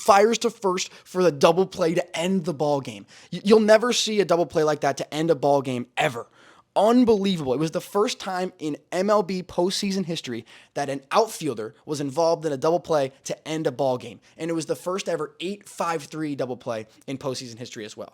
fires to first for the double play to end the ball game. You'll never see a double play like that to end a ball game ever. Unbelievable. It was the first time in MLB postseason history that an outfielder was involved in a double play to end a ball game. And it was the first ever 8-5-3 double play in postseason history as well.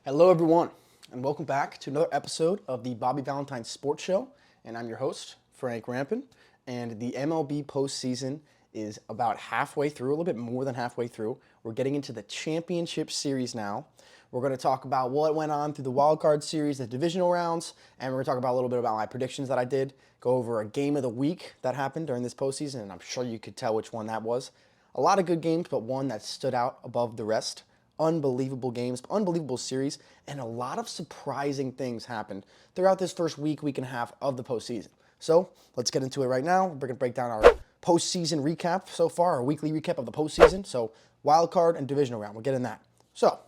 Hello, everyone, and welcome back to another episode of the Bobby Valentine Sports Show. And I'm your host, Frank Rampin. And the MLB postseason is about halfway through, a little bit more than halfway through. We're getting into the championship series now. We're going to talk about what went on through the Wild Card series, the divisional rounds, and we're going to talk about a little bit about my predictions that I did, go over a game of the week that happened during this postseason, and I'm sure you could tell which one that was. A lot of good games, but one that stood out above the rest. Unbelievable games, unbelievable series, and a lot of surprising things happened throughout this first week and a half of the postseason. So let's get into it right now. We're going to break down our postseason recap so far, our weekly recap of the postseason. So Wild Card and Divisional round, we'll get in that. So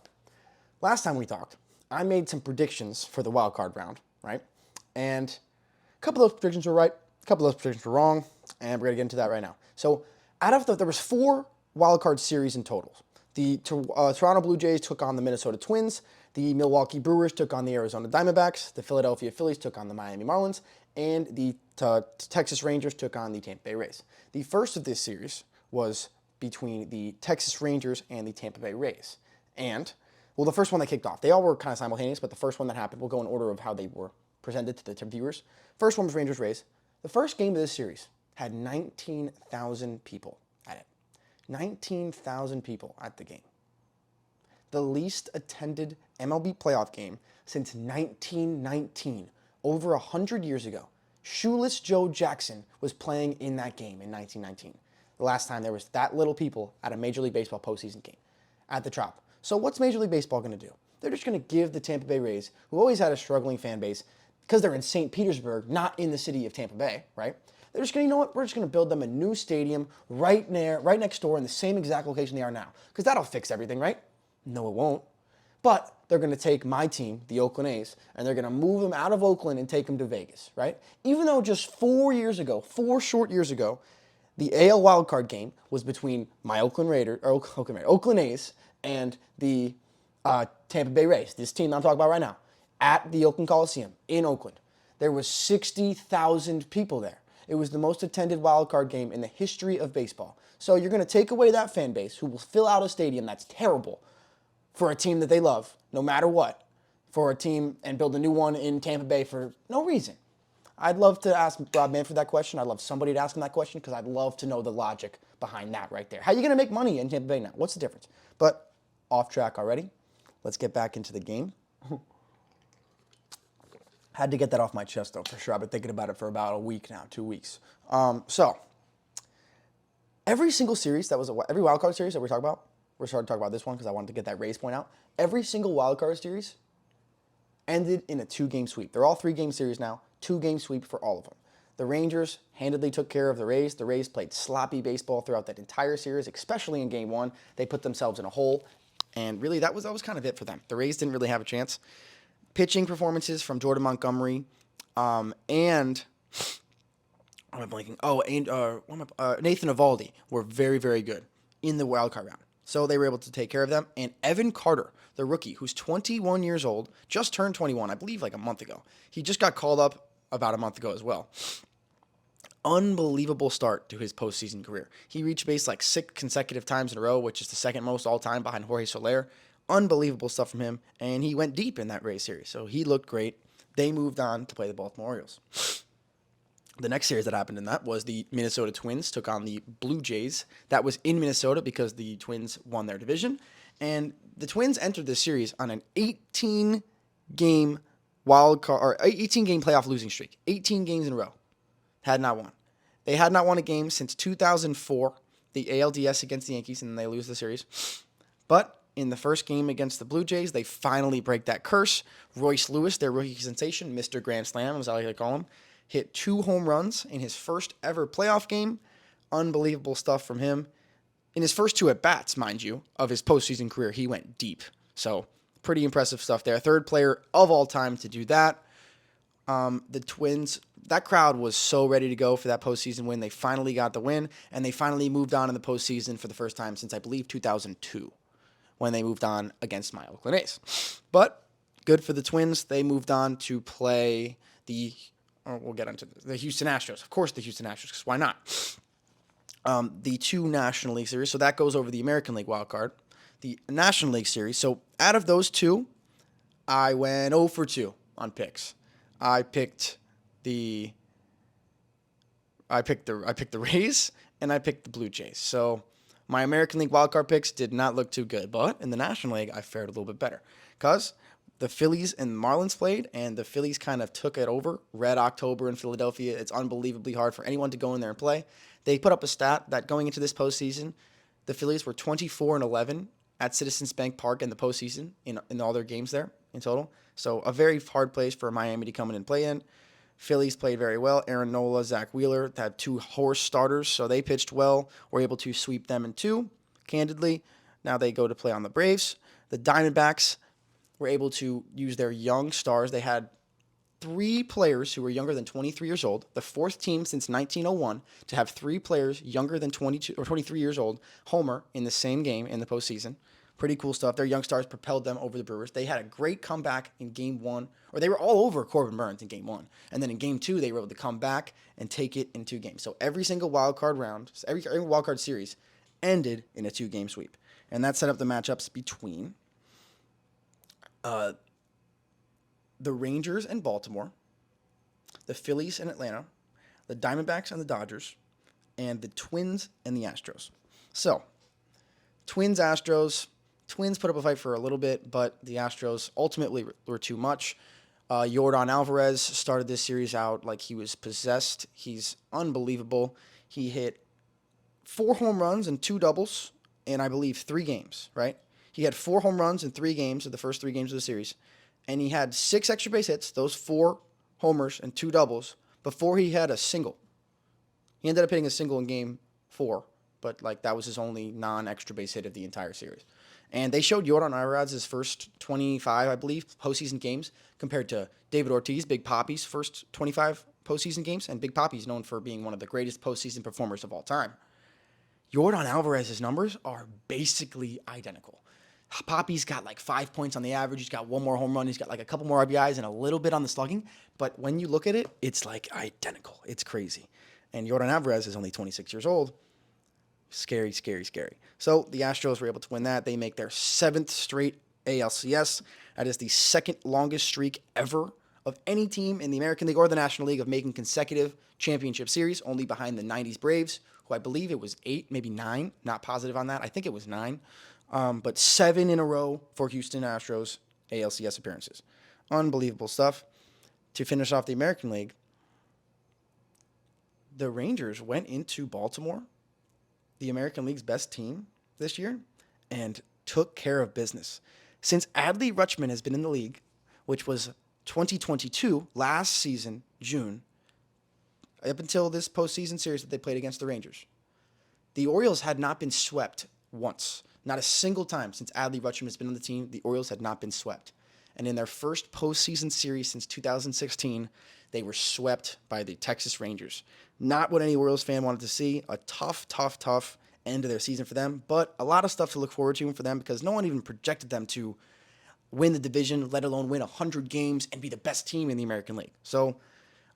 last time we talked, I made some predictions for the wild card round, right? And a couple of those predictions were right, a couple of those predictions were wrong, and we're going to get into that right now. So there was 4 wild card series in total. The Toronto Blue Jays took on the Minnesota Twins, the Milwaukee Brewers took on the Arizona Diamondbacks, the Philadelphia Phillies took on the Miami Marlins, and the Texas Rangers took on the Tampa Bay Rays. The first of this series was between the Texas Rangers and the Tampa Bay Rays. And well, the first one that kicked off. They all were kind of simultaneous, but the first one that happened, we'll go in order of how they were presented to the viewers. First one was Rangers-Rays. The first game of this series had 19,000 people at it. 19,000 people at the game. The least attended MLB playoff game since 1919, over 100 years ago. Shoeless Joe Jackson was playing in that game in 1919. The last time there was that little people at a Major League Baseball postseason game at the Trop. So what's Major League Baseball going to do? They're just going to give the Tampa Bay Rays, who always had a struggling fan base, because they're in St. Petersburg, not in the city of Tampa Bay, right? They're just going to, you know what? We're just going to build them a new stadium right next door in the same exact location they are now, because that'll fix everything, right? No, it won't. But they're going to take my team, the Oakland A's, and they're going to move them out of Oakland and take them to Vegas, right? Even though just 4 short years ago, the AL wildcard game was between my Oakland A's and the Tampa Bay Rays, this team I'm talking about right now, at the Oakland Coliseum in Oakland. There was 60,000 people there. It was the most attended wildcard game in the history of baseball. So you're going to take away that fan base who will fill out a stadium that's terrible for a team that they love, no matter what, for a team and build a new one in Tampa Bay for no reason. I'd love to ask Rob Manfred that question. I'd love somebody to ask him that question because I'd love to know the logic behind that right there. How are you going to make money in Tampa Bay now? What's the difference? But off track already. Let's get back into the game. Had to get that off my chest, though, for sure. I've been thinking about it for about a week now, 2 weeks. So every single series every wildcard series that we're talking about, we're starting to talk about this one because I wanted to get that Rays point out. Every single wildcard series ended in a 2-game sweep. They're all 3-game series now, 2-game sweep for all of them. The Rangers handedly took care of the Rays. The Rays played sloppy baseball throughout that entire series, especially in Game 1. They put themselves in a hole, and really that was kind of it for them. The Rays didn't really have a chance. Pitching performances from Jordan Montgomery and I'm blanking. Nathan Eovaldi were very, very good in the wild card round. So they were able to take care of them. And Evan Carter, the rookie, who's 21 years old, just turned 21, I believe, like a month ago. He just got called up about a month ago as well. Unbelievable start to his postseason career. He reached base like 6 consecutive times in a row, which is the second most all time behind Jorge Soler. Unbelievable stuff from him, and he went deep in that Rays series, so he looked great. They moved on to play the Baltimore Orioles. The next series that happened in that was the Minnesota Twins took on the Blue Jays. That was in Minnesota because the Twins won their division, and the Twins entered this series on an 18-game playoff losing streak, 18 games in a row. Had not won. They had not won a game since 2004, the ALDS against the Yankees, and they lose the series. But in the first game against the Blue Jays, they finally break that curse. Royce Lewis, their rookie sensation, Mr. Grand Slam, as I like to call him, hit 2 home runs in his first ever playoff game. Unbelievable stuff from him. In his first 2 at-bats, mind you, of his postseason career, he went deep. So pretty impressive stuff there. Third player of all time to do that. The Twins that crowd was so ready to go for that postseason win. They finally got the win, and they finally moved on in the postseason for the first time since, I believe, 2002, when they moved on against my Oakland A's. But good for the Twins. They moved on to play we'll get into the Houston Astros. Of course, the Houston Astros, because why not? The two National League Series. So that goes over the American League wild card. The National League Series. So out of those two, I went 0 for 2 on picks. I picked the Rays and I picked the Blue Jays. So my American League wildcard picks did not look too good, but in the National League I fared a little bit better because the Phillies and Marlins played, and the Phillies kind of took it over. Red October in Philadelphia. It's unbelievably hard for anyone to go in there and play. They put up a stat that going into this postseason, the Phillies were 24-11 at Citizens Bank Park in the postseason in all their games there in total. So a very hard place for Miami to come in and play in. Phillies played very well. Aaron Nola, Zach Wheeler had two horse starters, so they pitched well. Were able to sweep them in two, candidly. Now they go to play on the Braves. The Diamondbacks were able to use their young stars. They had 3 players who were younger than 23 years old, the 4th team since 1901 to have 3 players younger than 22 or 23 years old homer in the same game in the postseason. Pretty cool stuff. Their young stars propelled them over the Brewers. They had a great comeback in Game 1, or they were all over Corbin Burns in Game 1. And then in Game 2, they were able to come back and take it in 2 games. So every single wild card round, every wild card series ended in a 2-game sweep. And that set up the matchups between the Rangers and Baltimore, the Phillies and Atlanta, the Diamondbacks and the Dodgers, and the Twins and the Astros. So, Twins-Astros. Twins put up a fight for a little bit, but the Astros ultimately were too much. Yordan Alvarez started this series out like he was possessed. He's unbelievable. He hit 4 home runs and 2 doubles in, I believe, 3 games, right? He had 4 home runs in 3 games of the first 3 games of the series, and he had 6 extra base hits, those 4 homers and 2 doubles, before he had a single. He ended up hitting a single in Game 4, but that was his only non-extra base hit of the entire series. And they showed Yordan Alvarez's first 25, I believe, postseason games compared to David Ortiz, Big Papi's first 25 postseason games. And Big Papi's known for being one of the greatest postseason performers of all time. Yordan Alvarez's numbers are basically identical. Papi's got 5 points on the average. He's got 1 more home run. He's got a couple more RBIs and a little bit on the slugging. But when you look at it, it's identical. It's crazy. And Yordan Alvarez is only 26 years old. Scary, scary, scary. So the Astros were able to win that. They make their 7th straight ALCS. That is the 2nd longest streak ever of any team in the American League or the National League of making consecutive championship series, only behind the 90s Braves, who I believe it was 8, maybe 9. Not positive on that. I think it was 9. But 7 in a row for Houston Astros ALCS appearances. Unbelievable stuff. To finish off the American League, the Rangers went into Baltimore, the American League's best team this year, and took care of business. Since Adley Rutschman has been in the league, which was 2022, last season, June, up until this postseason series that they played against the Rangers, the Orioles had not been swept once. Not a single time since Adley Rutschman has been on the team, the Orioles had not been swept. And in their first postseason series since 2016, they were swept by the Texas Rangers. Not what any Orioles fan wanted to see. A tough, tough, tough end to their season for them, but a lot of stuff to look forward to for them because no one even projected them to win the division, let alone win 100 games and be the best team in the American League. So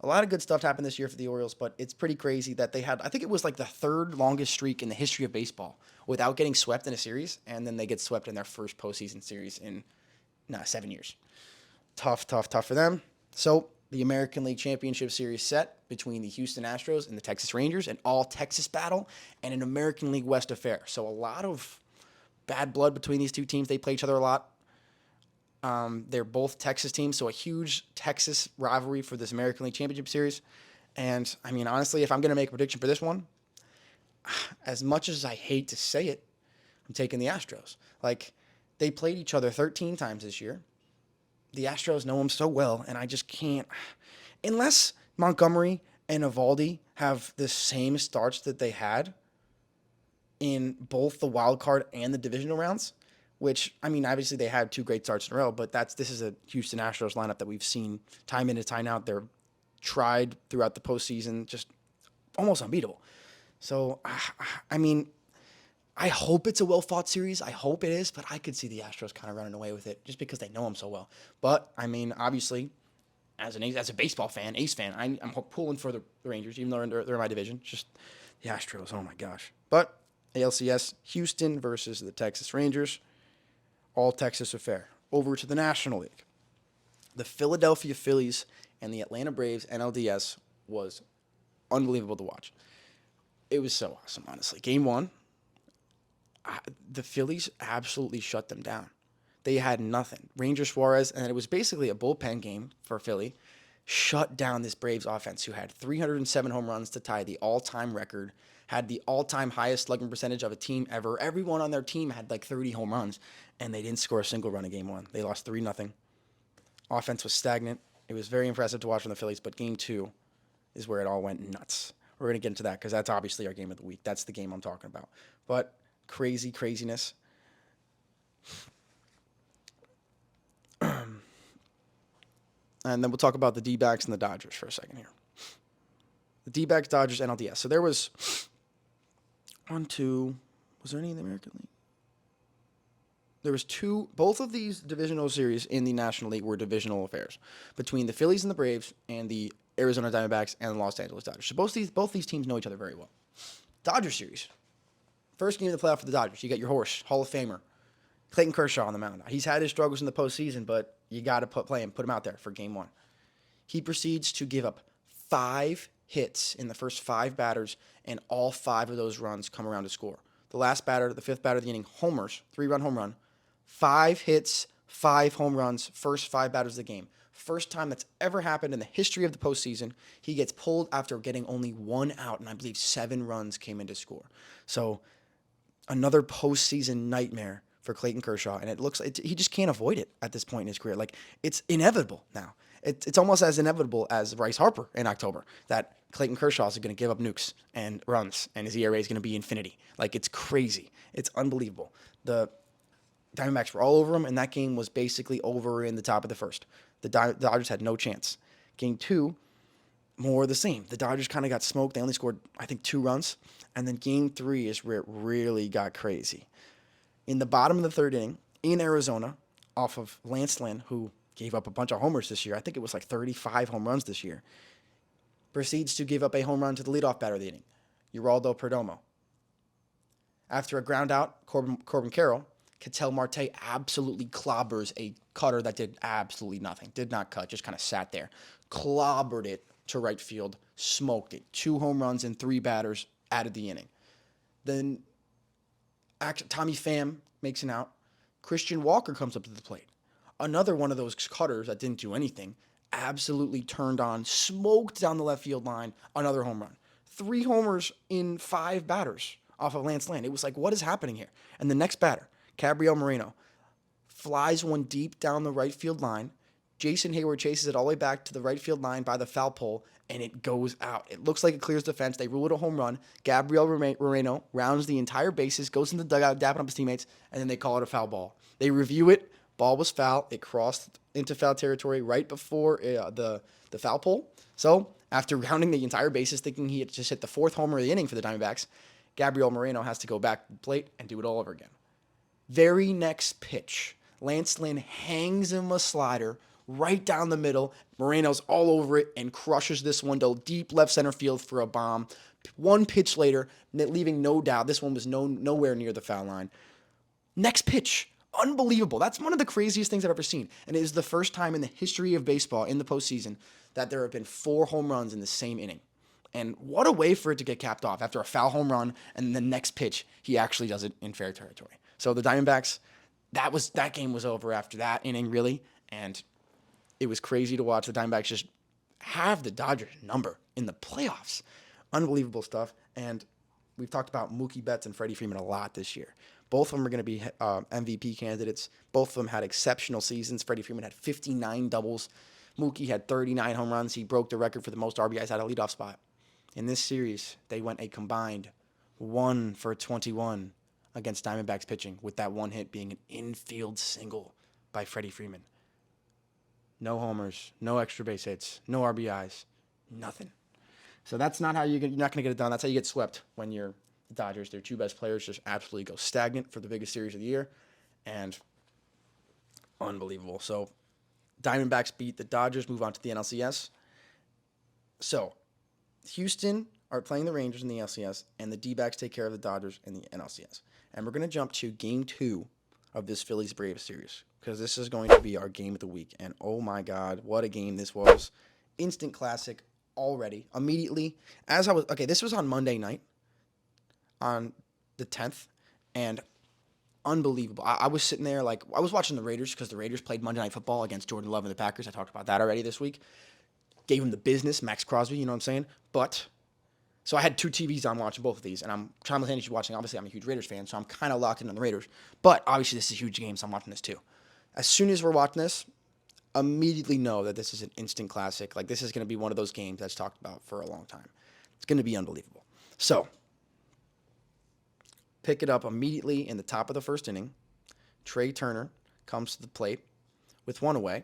a lot of good stuff happened this year for the Orioles, but it's pretty crazy that they had, I think it was the 3rd longest streak in the history of baseball without getting swept in a series, and then they get swept in their first postseason series in 7 years. Tough, tough, tough for them. So the American League Championship Series set between the Houston Astros and the Texas Rangers, an all-Texas battle, and an American League West affair. So a lot of bad blood between these two teams. They play each other a lot. They're both Texas teams, so a huge Texas rivalry for this American League Championship Series. And, honestly, if I'm going to make a prediction for this one, as much as I hate to say it, I'm taking the Astros. They played each other 13 times this year. The Astros know them so well, and I just can't. Unless Montgomery and Eovaldi have the same starts that they had in both the wild card and the divisional rounds, which, obviously they had 2 great starts in a row, but this is a Houston Astros lineup that we've seen time in and time out. They're tried throughout the postseason, just almost unbeatable. So, I mean, I hope it's a well-fought series. I hope it is, but I could see the Astros kind of running away with it just because they know them so well. But, I mean, obviously, as a baseball fan, Ace fan, I'm pulling for the Rangers, even though they're in my division. Just the Astros, oh my gosh. But ALCS, Houston versus the Texas Rangers. All Texas affair. Over to the National League. The Philadelphia Phillies and the Atlanta Braves NLDS was unbelievable to watch. It was so awesome, honestly. Game 1, the Phillies absolutely shut them down. They had nothing. Ranger Suarez, and it was basically a bullpen game for Philly, shut down this Braves offense, who had 307 home runs to tie the all-time record, had the all-time highest slugging percentage of a team ever. Everyone on their team had like 30 home runs, and they didn't score a single run in Game 1. They lost 3-0. Offense was stagnant. It was very impressive to watch from the Phillies, but Game 2 is where it all went nuts. We're going to get into that because that's obviously our game of the week. That's the game I'm talking about. But craziness. And then we'll talk about the D-backs and the Dodgers for a second here. The D-backs, Dodgers, NLDS. So there was was there any in the American League? There was 2, both of these divisional series in the National League were divisional affairs between the Phillies and the Braves and the Arizona Diamondbacks and the Los Angeles Dodgers. So both these teams know each other very well. Dodgers series. First game of the playoff for the Dodgers. You got your horse, Hall of Famer, Clayton Kershaw on the mound. He's had his struggles in the postseason, but you got to put him out there for Game 1. He proceeds to give up 5 hits in the first 5 batters, and all 5 of those runs come around to score. The last batter, the 5th batter of the inning, homers, 3-run home run. 5 hits, 5 home runs, first 5 batters of the game. First time that's ever happened in the history of the postseason. He gets pulled after getting only 1 out, and I believe 7 runs came in to score. So another postseason nightmare for Clayton Kershaw, and it looks like he just can't avoid it at this point in his career. Like, it's inevitable now. It's almost as inevitable as Bryce Harper in October, that Clayton Kershaw is going to give up nukes and runs, and his ERA is going to be infinity. Like, it's crazy. It's unbelievable. The Diamondbacks were all over him, and that game was basically over in the top of the first. The Dodgers had no chance. Game 2, more of the same. The Dodgers kind of got smoked. They only scored, I think, 2 runs. And then Game 3 is where it really got crazy. In the bottom of the 3rd inning, in Arizona, off of Lance Lynn, who gave up a bunch of homers this year. I think it was like 35 home runs this year. Proceeds to give up a home run to the leadoff batter of the inning, Geraldo Perdomo. After a ground out, Corbin Carroll, Ketel Marte absolutely clobbers a cutter that did absolutely nothing. Did not cut, just kind of sat there. Clobbered it to right field, smoked it. 2 home runs and 3 batters added the inning. Then Tommy Pham makes an out. Christian Walker comes up to the plate. Another one of those cutters that didn't do anything, absolutely turned on, smoked down the left field line, another home run. 3 homers in 5 batters off of Lance Lynn. It was like, what is happening here? And the next batter, Gabriel Moreno, flies one deep down the right field line. Jason Hayward chases it all the way back to the right field line by the foul pole, and it goes out. It looks like it clears the fence. They rule it a home run. Gabriel Moreno rounds the entire bases, goes in the dugout, dapping up his teammates, and then they call it a foul ball. They review it. Ball was foul. It crossed into foul territory right before the foul pole. So after rounding the entire bases, thinking he had just hit the 4th homer of the inning for the Diamondbacks, Gabriel Moreno has to go back to the plate and do it all over again. Very next pitch, Lance Lynn hangs him a slider right down the middle. Moreno's all over it and crushes this one to deep left center field for a bomb. 1 pitch later, leaving no doubt, this one was nowhere near the foul line. Next pitch, unbelievable. That's one of the craziest things I've ever seen. And it is the first time in the history of baseball in the postseason that there have been 4 home runs in the same inning. And what a way for it to get capped off after a foul home run, and the next pitch, he actually does it in fair territory. So the Diamondbacks, that game was over after that inning, really, and it was crazy to watch the Diamondbacks just have the Dodgers number in the playoffs. Unbelievable stuff, and we've talked about Mookie Betts and Freddie Freeman a lot this year. Both of them are going to be MVP candidates. Both of them had exceptional seasons. Freddie Freeman had 59 doubles. Mookie had 39 home runs. He broke the record for the most RBIs at a leadoff spot. In this series, they went a combined 1 for 21 against Diamondbacks pitching, with that one hit being an infield single by Freddie Freeman. No homers, no extra base hits, no RBIs, Nothing. So that's not how you're not going to get it done. That's how you get swept when you're the Dodgers. Their two best players just absolutely go stagnant for the biggest series of the year, and unbelievable. So Diamondbacks beat the Dodgers, move on to the NLCS. So Houston are playing the Rangers in the LCS, and the D-backs take care of the Dodgers in the NLCS. And we're going to jump to Game 2 of this Phillies-Braves series, because this is going to be our game of the week. And oh my God, what a game this was. Instant classic already, immediately. This was on Monday night, on the 10th, and unbelievable. I was sitting there, I was watching the Raiders, because the Raiders played Monday Night Football against Jordan Love and the Packers. I talked about that already this week. Gave him the business, Max Crosby, you know what I'm saying? So I had two TVs on watching both of these, and I'm simultaneously watching. Obviously, I'm a huge Raiders fan, so I'm kind of locked in on the Raiders. But obviously, this is a huge game, so I'm watching this too. As soon as we're watching this, immediately know that this is an instant classic. This is going to be one of those games that's talked about for a long time. It's going to be unbelievable. So, pick it up immediately in the top of the first inning. Trey Turner comes to the plate with one away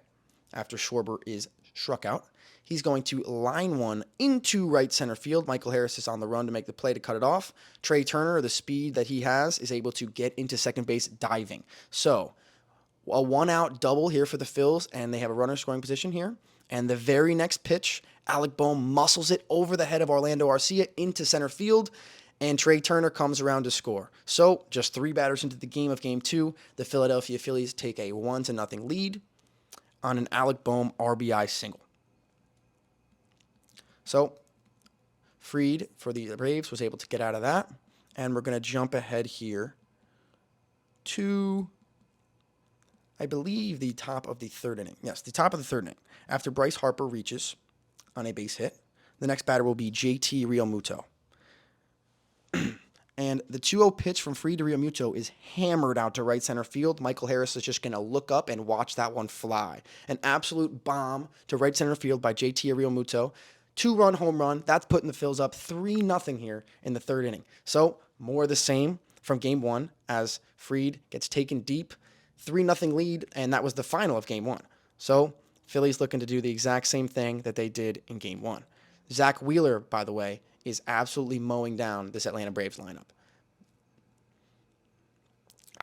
after Schwarber is struck out. He's going to line one into right center field. Michael Harris is on the run to make the play to cut it off. Trey Turner, the speed that he has, is able to get into second base diving. So, a one-out double here for the Phils, and they have a runner scoring position here. And the very next pitch, Alec Bohm muscles it over the head of Orlando Arcia into center field, and Trey Turner comes around to score. So, just 3 batters into the game of Game 2, the Philadelphia Phillies take a 1-0 lead on an Alec Bohm RBI single. So, Fried for the Braves was able to get out of that. And we're going to jump ahead here to, I believe, the top of the third inning. Yes, the top of the third inning. After Bryce Harper reaches on a base hit, the next batter will be JT Realmuto. And the 2-0 pitch from Fried to Realmuto is hammered out to right center field. Michael Harris is just going to look up and watch that one fly. An absolute bomb to right center field by JT Realmuto. 2-run home run. That's putting the Phils up 3-0 here in the third inning. So, more of the same from Game 1 as Fried gets taken deep. 3-0 lead, and that was the final of Game 1. So, Phillies looking to do the exact same thing that they did in Game 1. Zach Wheeler, by the way, is absolutely mowing down this Atlanta Braves lineup.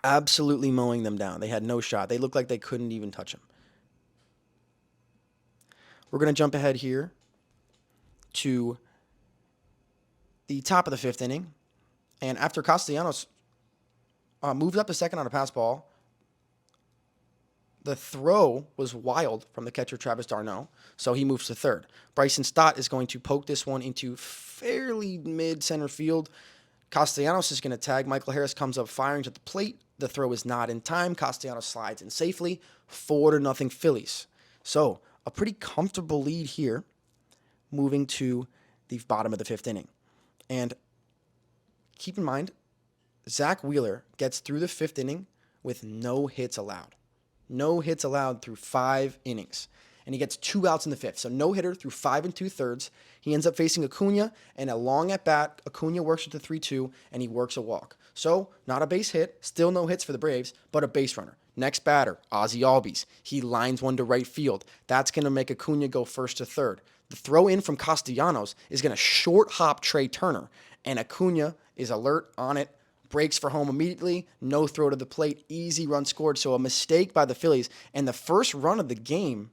Absolutely mowing them down. They had no shot. They looked like they couldn't even touch him. We're going to jump ahead here to the top of the 5th inning. And after Castellanos moved up a second on a pass ball, the throw was wild from the catcher Travis d'Arnaud, so he moves to third. Bryson Stott is going to poke this one into fairly mid-center field. Castellanos is going to tag. Michael Harris comes up firing to the plate. The throw is not in time. Castellanos slides in safely. 4-0 Phillies. So, a pretty comfortable lead here, moving to the bottom of the 5th inning. And keep in mind, Zach Wheeler gets through the 5th inning with no hits allowed. No hits allowed through 5 innings. And he gets 2 outs in the 5th. So no hitter through 5 2/3. He ends up facing Acuna, and a long at bat. Acuna works with the 3-2, and he works a walk. So not a base hit, still no hits for the Braves, but a base runner. Next batter, Ozzie Albies. He lines one to right field. That's going to make Acuna go first to third. The throw in from Castellanos is going to short hop Trey Turner, and Acuna is alert on it. Breaks for home immediately, no throw to the plate, easy run scored. So a mistake by the Phillies, and the first run of the game,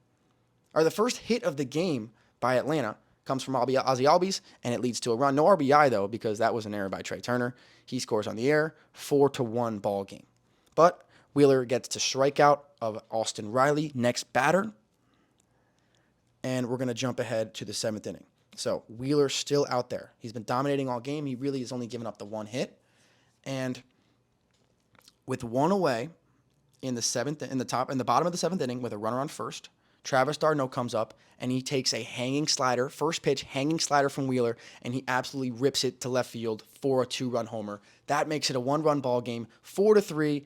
or the first hit of the game by Atlanta, comes from Ozzie Albies, and it leads to a run. No RBI, though, because that was an error by Trey Turner. He scores on the air, 4-1 ball game. But Wheeler gets to strikeout of Austin Riley, next batter, and we're going to jump ahead to the 7th inning. So Wheeler's still out there. He's been dominating all game. He really has only given up the one hit. And with one away in the bottom of the 7th inning with a runner on first, Travis d'Arnaud comes up and he takes a hanging slider, first pitch hanging slider from Wheeler, and he absolutely rips it to left field for a 2-run homer. That makes it a 1-run ball game, 4-3,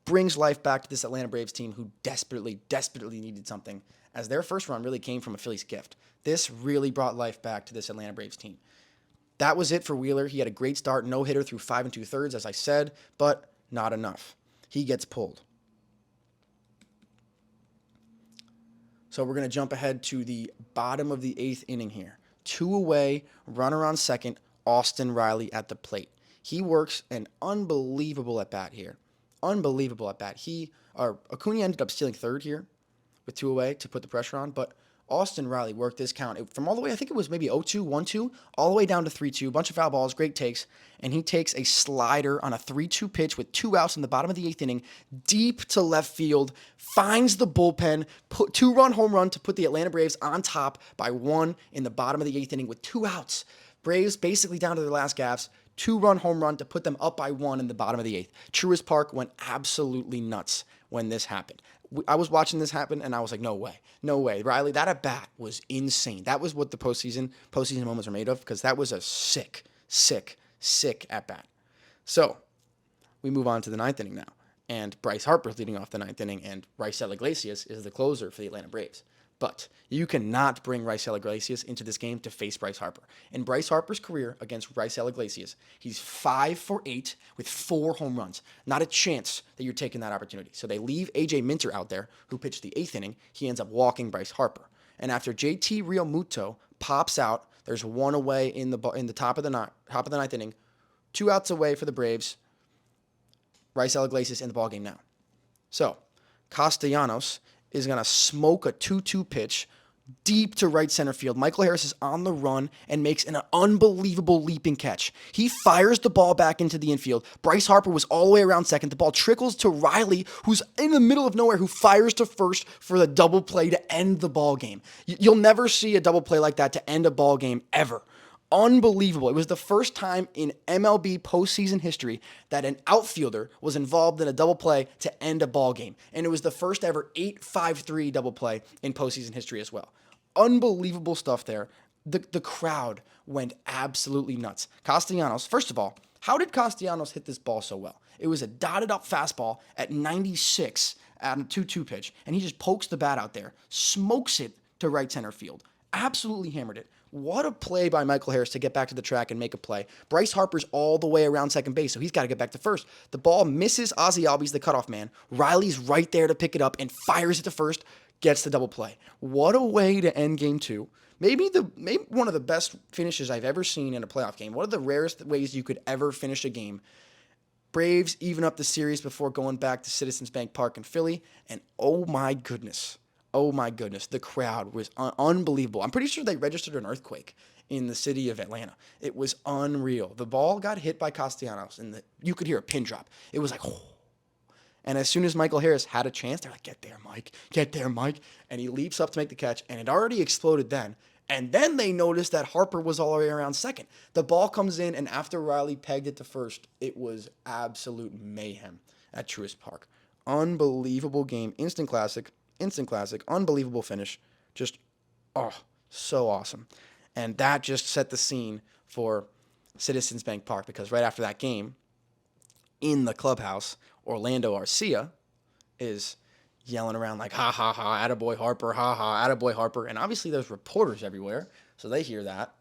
brings life back to this Atlanta Braves team who desperately, desperately needed something, as their first run really came from a Phillies gift. This really brought life back to this Atlanta Braves team. That was it for Wheeler. He had a great start, no hitter through 5 2/3, as I said, but not enough. He gets pulled. So we're going to jump ahead to the bottom of the 8th inning here. 2 away, runner on second, Austin Riley at the plate. He works an unbelievable at bat here. Unbelievable at bat. Acuna ended up stealing third here with 2 away to put the pressure on, but Austin Riley worked this count from all the way, I think it was maybe 0-2, 1-2, all the way down to 3-2, bunch of foul balls, great takes, and he takes a slider on a 3-2 pitch with 2 outs in the bottom of the 8th inning, deep to left field, finds the bullpen, 2-run home run to put the Atlanta Braves on top by 1 in the bottom of the 8th inning with 2 outs. Braves basically down to their last gaffes, 2-run home run to put them up by 1 in the bottom of the 8th. Truist Park went absolutely nuts when this happened. I was watching this happen, and I was like, no way. Riley, that at-bat was insane. That was what the postseason moments are made of, because that was a sick at-bat. So we move on to the 9th inning now, and Bryce Harper's leading off the 9th inning, and Raisel Iglesias is the closer for the Atlanta Braves. But you cannot bring Raisel Iglesias into this game to face Bryce Harper. In Bryce Harper's career against Raisel Iglesias, he's 5 for 8 with 4 home runs. Not a chance that you're taking that opportunity. So they leave A.J. Minter out there, who pitched the 8th inning. He ends up walking Bryce Harper. And after J.T. Realmuto pops out, there's 1 away in the top of the 9th inning, 2 outs away for the Braves. Raisel Iglesias in the ballgame now. So Castellanos is going to smoke a 2-2 pitch deep to right center field. Michael Harris is on the run and makes an unbelievable leaping catch. He fires the ball back into the infield. Bryce Harper was all the way around second. The ball trickles to Riley, who's in the middle of nowhere, who fires to first for the double play to end the ball game. You'll never see a double play like that to end a ball game ever. Unbelievable. It was the first time in MLB postseason history that an outfielder was involved in a double play to end a ball game. And it was the first ever 8-5-3 double play in postseason history as well. Unbelievable stuff there. The crowd went absolutely nuts. Castellanos, first of all, how did Castellanos hit this ball so well? It was a dotted up fastball at 96 at a 2-2 pitch, and he just pokes the bat out there, smokes it to right center field. Absolutely hammered it. What a play by Michael Harris to get back to the track and make a play. Bryce Harper's all the way around second base, so he's got to get back to first. The ball misses Ozzie Albies, the cutoff man. Riley's right there to pick it up and fires it to first, gets the double play. What a way to end game 2. Maybe one of the best finishes I've ever seen in a playoff game. One of the rarest ways you could ever finish a game. Braves even up the series before going back to Citizens Bank Park in Philly, and oh my goodness, the crowd was unbelievable. I'm pretty sure they registered an earthquake in the city of Atlanta. It was unreal. The ball got hit by Castellanos, and you could hear a pin drop. It was like, oh. And as soon as Michael Harris had a chance, they're like, get there, Mike. And he leaps up to make the catch, and it already exploded then. And then they noticed that Harper was all the way around second. The ball comes in, and after Riley pegged it to first, it was absolute mayhem at Truist Park. Unbelievable game. Instant classic, unbelievable finish. Just, so awesome. And that just set the scene for Citizens Bank Park, because right after that game, in the clubhouse, Orlando Arcia is yelling around like, ha, ha, ha, attaboy Harper, ha, ha, attaboy Harper. And obviously there's reporters everywhere, so they hear that.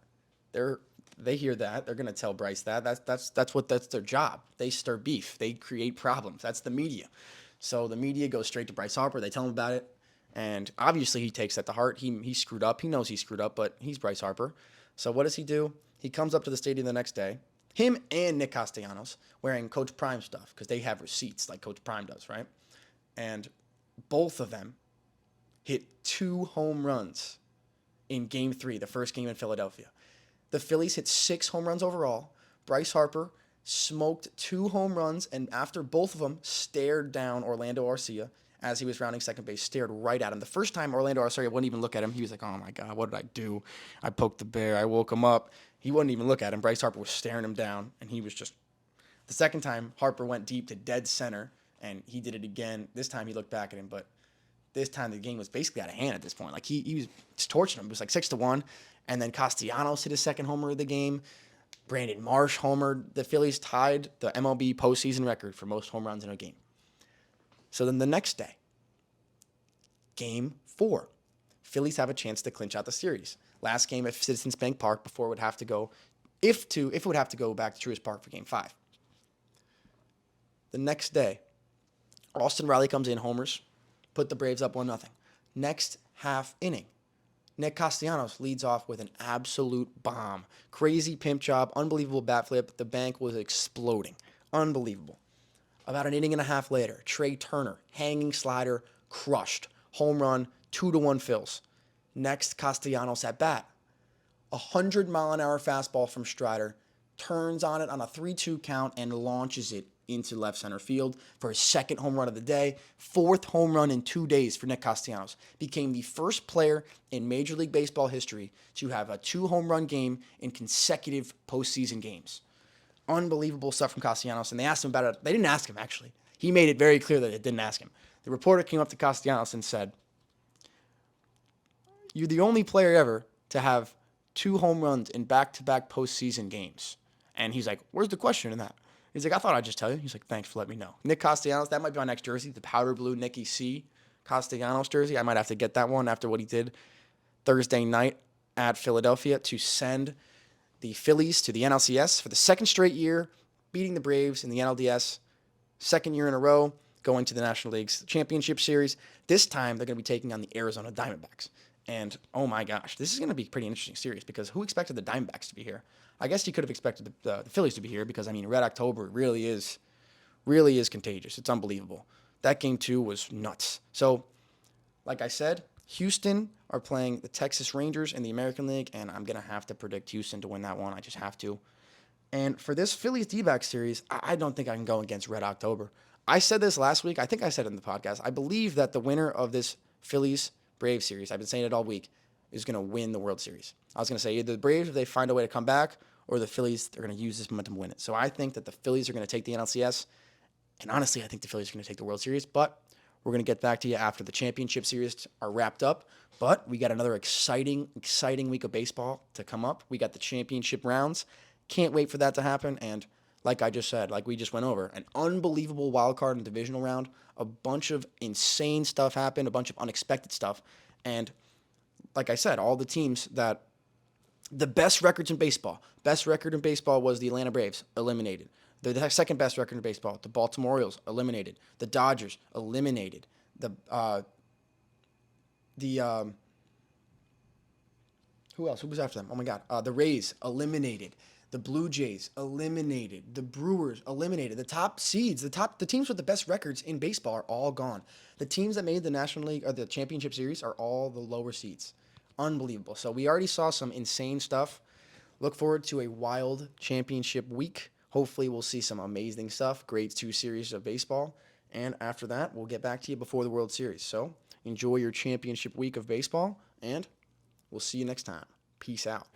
They're going to tell Bryce that. That's their job. They stir beef. They create problems. That's the media. So the media goes straight to Bryce Harper. They tell him about it. And obviously he takes that to heart. He screwed up. He knows he screwed up, but he's Bryce Harper. So what does he do? He comes up to the stadium the next day. Him and Nick Castellanos wearing Coach Prime stuff, because they have receipts like Coach Prime does, right? And both of them hit 2 home runs in Game 3, the first game in Philadelphia. The Phillies hit 6 home runs overall. Bryce Harper smoked 2 home runs, and after both of them stared down Orlando Arcia as he was rounding second base, stared right at him. The first time Orlando Arcia wouldn't even look at him. He was like, oh my God, what did I do? I poked the bear. I woke him up. He wouldn't even look at him. Bryce Harper was staring him down, and he was just... The second time, Harper went deep to dead center, and he did it again. This time he looked back at him, but this time the game was basically out of hand at this point. Like, he was just torching him. It was like 6-1, and then Castellanos hit his second homer of the game. Brandon Marsh homered. The Phillies tied the MLB postseason record for most home runs in a game. So then the next day, Game 4, Phillies have a chance to clinch out the series. Last game at Citizens Bank Park before it would have to go, if it would have to go back to Truist Park for Game 5. The next day, Austin Riley comes in, homers, put the Braves up 1-0. Next half inning, Nick Castellanos leads off with an absolute bomb. Crazy pimp job, unbelievable bat flip. The bank was exploding. Unbelievable. About an inning and a half later, Trey Turner, hanging slider, crushed. Home run, 2-1 Phils. Next, Castellanos at bat. 100-mile-an-hour fastball from Strider, turns on it on a 3-2 count and launches it into left center field for his second home run of the day. Fourth home run in 2 days for Nick Castellanos. Became the first player in Major League Baseball history to have a 2-home run game in consecutive postseason games. Unbelievable stuff from Castellanos, and they asked him about it. They didn't ask him, actually. He made it very clear that it didn't ask him. The reporter came up to Castellanos and said, "You're the only player ever to have 2 home runs in back-to-back postseason games." And he's like, "Where's the question in that?" He's like, "I thought I'd just tell you." He's like, "Thanks for letting me know." Nick Castellanos, that might be my next jersey, the powder blue Nicky C. Castellanos jersey. I might have to get that one after what he did Thursday night at Philadelphia to send the Phillies to the NLCS for the second straight year, beating the Braves in the NLDS, second year in a row, going to the National League's Championship Series. This time, they're going to be taking on the Arizona Diamondbacks. And, oh my gosh, this is going to be a pretty interesting series because who expected the Diamondbacks to be here? I guess you could have expected the Phillies to be here because, I mean, Red October really is contagious. It's unbelievable. That game, too, was nuts. So, like I said, Houston are playing the Texas Rangers in the American League, and I'm going to have to predict Houston to win that one. I just have to. And for this Phillies D-back series, I don't think I can go against Red October. I said this last week. I think I said it in the podcast. I believe that the winner of this Phillies-Braves series, I've been saying it all week, is going to win the World Series. I was going to say either the Braves, if they find a way to come back, or the Phillies, they're going to use this momentum to win it. So I think that the Phillies are going to take the NLCS. And honestly, I think the Phillies are going to take the World Series. But we're going to get back to you after the championship series are wrapped up. But we got another exciting week of baseball to come up. We got the championship rounds. Can't wait for that to happen. And like I just said, like we just went over, an unbelievable wild card and divisional round. A bunch of insane stuff happened, a bunch of unexpected stuff. And like I said, all the teams that the best records in baseball. Best record in baseball was the Atlanta Braves, eliminated. The second best record in baseball, the Baltimore Orioles, eliminated. The Dodgers, eliminated. Who else? Who was after them? Oh my God. The Rays, eliminated. The Blue Jays, eliminated. The Brewers, eliminated. The top seeds, the teams with the best records in baseball are all gone. The teams that made the National League or the Championship Series are all the lower seeds. Unbelievable. So we already saw some insane stuff. Look forward to a wild championship week. Hopefully we'll see some amazing stuff. Grade 2 series of baseball. And after that, we'll get back to you before the World Series. So enjoy your championship week of baseball, and we'll see you next time. Peace out.